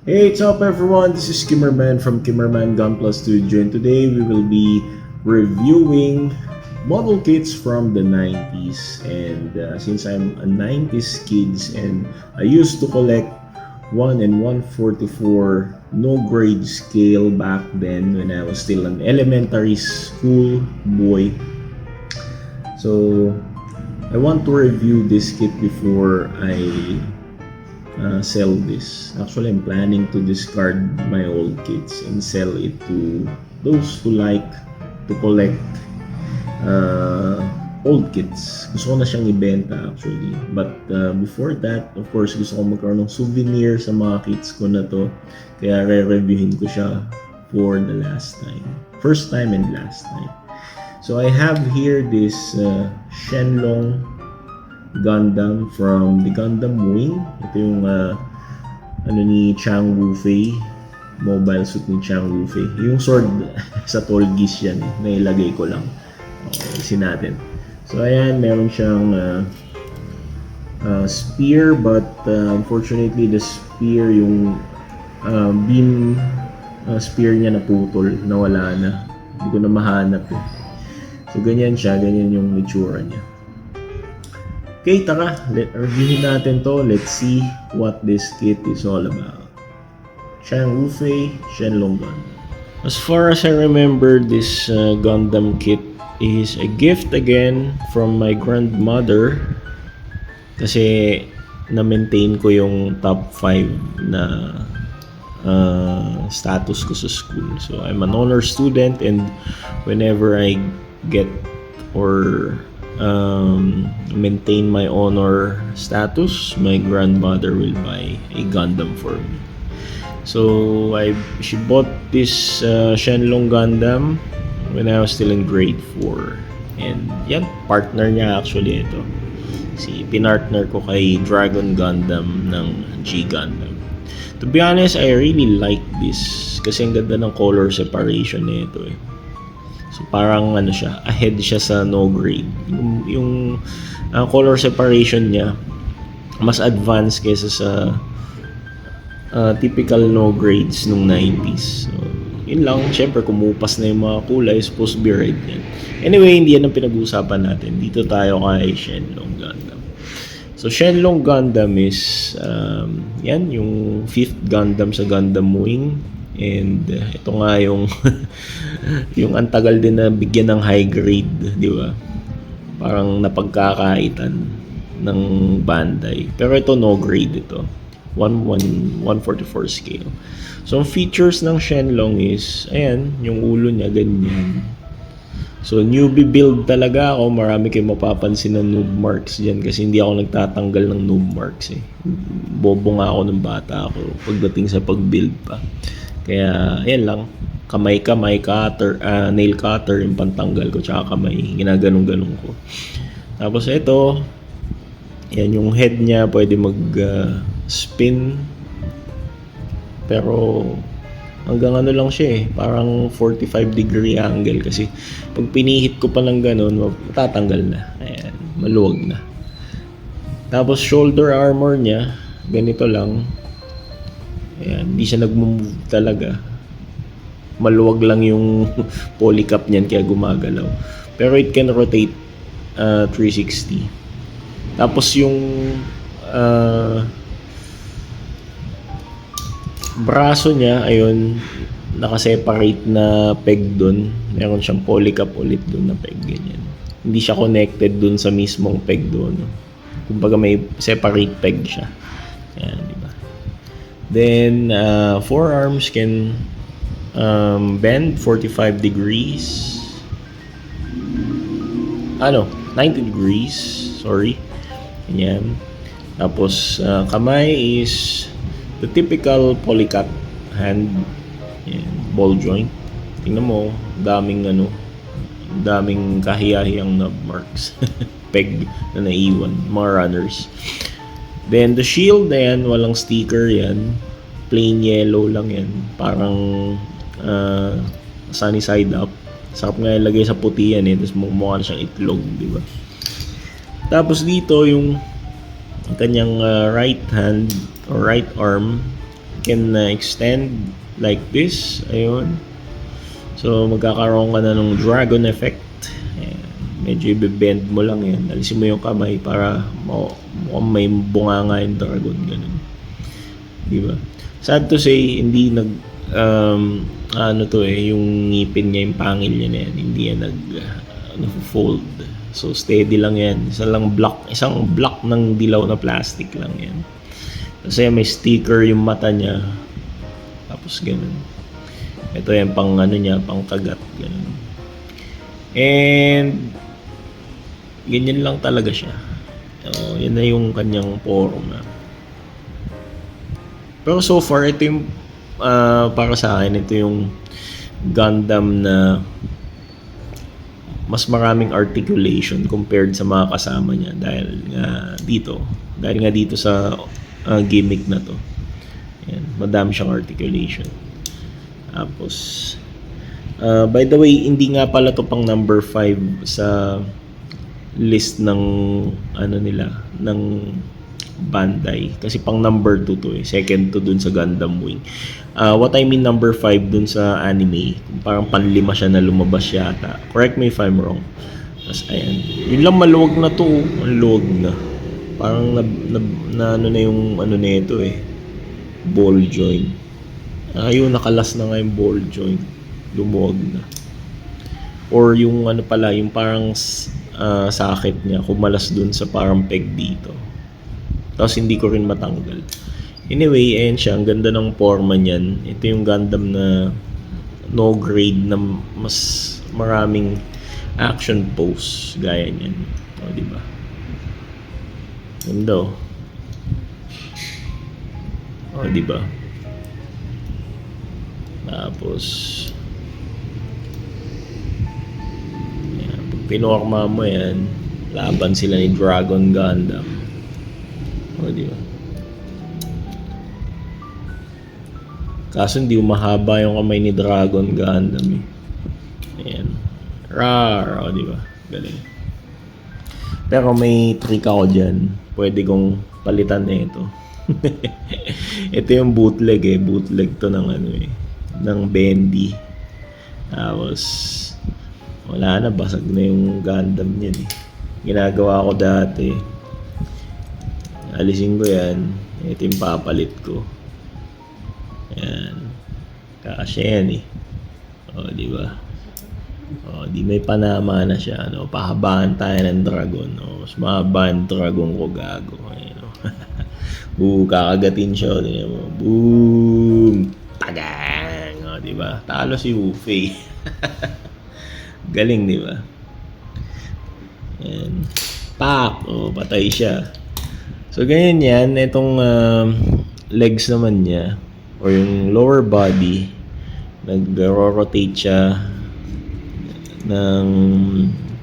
Hey, what's up everyone? This is Kimmerman from Kimmerman Gunpla Studio, and today we will be reviewing model kits from the 90s. And since I'm a 90s kids and I used to collect 1 and 144 no grade scale back then when I was still an elementary school boy. So I want to review this kit before I sell this. Actually, I'm planning to discard my old kits and sell it to those who like to collect old kits. Gusto ko na siyang ibenta actually. But before that, of course, gusto ko magkaroon ng souvenir sa mga kits ko na to. Kaya re-reviewin ko siya for the last time. First time and last time. So I have here this Shenlong Gundam from the Gundam Wing. Ito yung ni Chang Wufei, mobile suit ni Chang Wufei. Yung sword sa Tolgis yan, nailagay ko lang. Okay, isin natin. So ayan, meron siyang spear, but unfortunately the spear, yung beam spear niya naputol, nawala na. Hindi ko na mahanap eh. So ganyan siya, ganyan yung itsura niya. Okay, tara, reviewin natin to. Let's see what this kit is all about. Chang Wufei Shenlong Gundam. As far as I remember, this Gundam kit is a gift again from my grandmother. Kasi na-maintain ko yung top 5 na status ko sa school. So I'm an honor student, and whenever I get or maintain my honor status, my grandmother will buy a Gundam for me. So she bought this Shenlong Gundam when I was still in grade 4, and yan, partner niya actually ito. Pinartner ko kay Dragon Gundam ng G Gundam. To be honest, I really like this kasi ang ganda ng color separation nito eh. So parang siya, ahead siya sa no grade. Yung color separation niya mas advanced kaysa sa typical no grades nung 90s. So yun lang, syempre kumupas na yung mga kulay, supposed to be red yan. Anyway, hindi yan ang pinag-uusapan natin. Dito tayo kay Shenlong Gundam. So Shenlong Gundam is yan yung 5th Gundam sa Gundam Wing. And ito nga yung yung antagal din na bigyan ng high grade, di ba? Parang napagkakaitan ng Bandai. Pero ito no grade ito. 144 scale. So ang features ng Shenlong is, ayan, yung ulo niya ganyan. So newbie build talaga ako. Marami kayong mapapansin na noob marks dyan kasi hindi ako nagtatanggal ng noob marks eh. Bobo nga ako ng bata ako pagdating sa pag-build pa. Kaya, yan lang. Kamay-kamay, cutter, nail cutter, yung pantanggal ko, tsaka kamay. Ginaganong-ganong ko. Tapos ito, yan yung head niya, pwede mag-spin. Pero, hanggang ano lang siya eh. Parang 45 degree angle kasi pag pinihit ko pa lang ganun, matatanggal na. Ayan, maluwag na. Tapos shoulder armor niya, ganito lang. Ayan, hindi siya nag-move talaga. Maluwag lang yung polycap niyan kaya gumagalaw. Pero it can rotate 360. Tapos yung braso niya, ayun, nakaseparate na peg dun. Meron siyang polycap ulit dun na peg, ganyan. Hindi siya connected dun sa mismong peg dun. Kumbaga may separate peg siya. Ayan, di ba? Then, forearms can bend 45 degrees. 90 degrees. Sorry. Ayan. Tapos, kamay is the typical polycat hand. Ayan, ball joint. Tingnan mo, daming kahiyahiyang knob marks. Peg na naiwan. Mga runners. Then the shield, ayan, walang sticker yan. Plain yellow lang yan. Parang sunny side up. Sarap nga ilagay sa puti yan eh. Tapos mukha siyang itlog, di ba? Tapos dito yung kanyang right hand or right arm, can extend like this. Ayun. So, magkakaroon ka na ng dragon effect. Ayan. Medyo i-bend mo lang yan. Alisin mo yung kamay para mukhang may bunganga yung dragon. Ganun. Diba? Sad to say, hindi yung ngipin niya, yung pangil niya na yan, hindi yan nag-fold. So, steady lang yan. Isang block ng dilaw na plastic lang yan. Kasi may sticker yung mata niya. Tapos ganun. Ito yan pang pang kagat. Ganun. And ganyan lang talaga siya. Yan na yung kanyang forma. Pero so far, ito yung para sa akin, ito yung Gundam na mas maraming articulation compared sa mga kasama niya dahil nga dito sa gimmick na to. Yan, madami siyang articulation. Tapos by the way, hindi nga pala to pang number 5 sa list ng ng Bandai kasi pang number 2 to second to dun sa Gundam Wing. What I mean number 5 dun sa anime, parang panlima siya na lumabas yata. Correct me if I'm wrong. Tapos ayan, yun lang, maluwag na to. Maluwag na. Parang na yung nito ball joint. Ayun, nakalas na nga yung ball joint. Lumuwag na. Or yung yung parang sakit niya, kumalas dun sa parang peg dito. Tapos hindi ko rin matanggal. Anyway, ayan siya. Ang ganda ng forma niyan. Ito yung Gundam na no grade na mas maraming action pose gaya niyan. O, diba? Ganda o. O, diba? Tapos pag pinorma mo yan, laban sila ni Dragon Gundam. O, diba? Kaso hindi mahaba yung kamay ni Dragon Gundam Ayan. Rar, o, diba? Galing. Pero may trick ako dyan. Pwede kong palitan na ito. Ito yung bootleg Bootleg to ng ng Bendy. Tapos wala na, basag na yung Gundam niyan Ginagawa ko dati. Alisin ko yan. Ito yung papalit ko. Ayan. Kasya yan O, diba? O, di may panama na siya. Pahabaan tayo ng dragon. Mas mahaba yung dragon ko, gago. Kakagatin siya. Boom! Tagang! O, diba? Talo si Ufei. Galing, diba? Ayan. Pak! O, patay siya. So, ganyan yan. Itong legs naman niya, or yung lower body, nag-rotate siya ng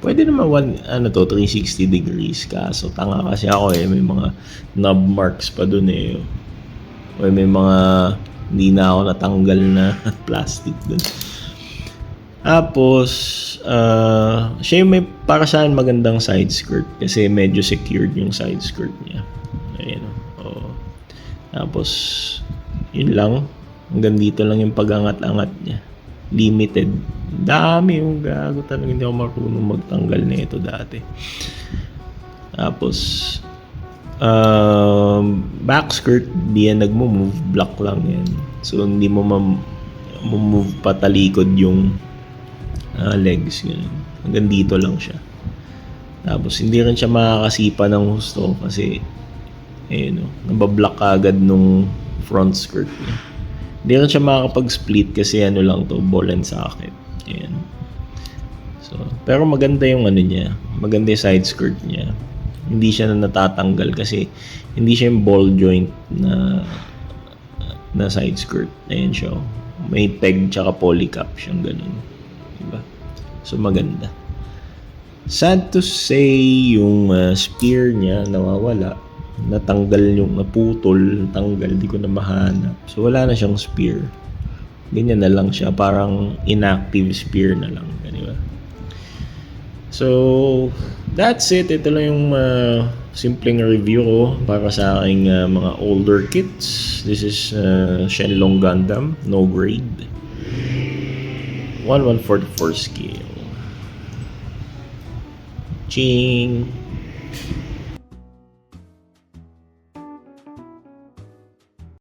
pwede naman 360 degrees. Kaso tanga kasi ako may mga knob marks pa dun o may mga hindi na ako natanggal na plastic dun. Tapos siya yung may para saan magandang side skirt kasi medyo secured yung side skirt niya. Ayun Tapos yun lang, hanggang dito lang yung pag-angat-angat niya. Limited. Dami yung gago talaga. Hindi ako marunong magtanggal na ito dati. Tapos back skirt, di yan nagmo-move, block lang yan. So hindi mo move patalikod yung legs. Ganun. Hanggang dito lang siya. Tapos hindi rin siya makakasipa ng husto kasi nabablock agad nung front skirt niya. Hindi rin siya makakapag-split kasi lang to, ball and socket. Ayan. So, pero maganda yung niya. Maganda yung side skirt niya. Hindi siya na natatanggal kasi hindi siya yung ball joint na side skirt. Ayan siya. May peg tsaka polycap siyang ganun. Diba? So, maganda. Sad to say, yung spear niya nawawala. Natanggal yung naputol, tanggal, di ko na mahanap. So wala na siyang spear. Ganyan na lang siya, parang inactive spear na lang, di ba? So that's it. Ito lang yung simpleng review ko para sa aking mga older kits. This is Shenlong Gundam, no grade. 1144 scale. Ching!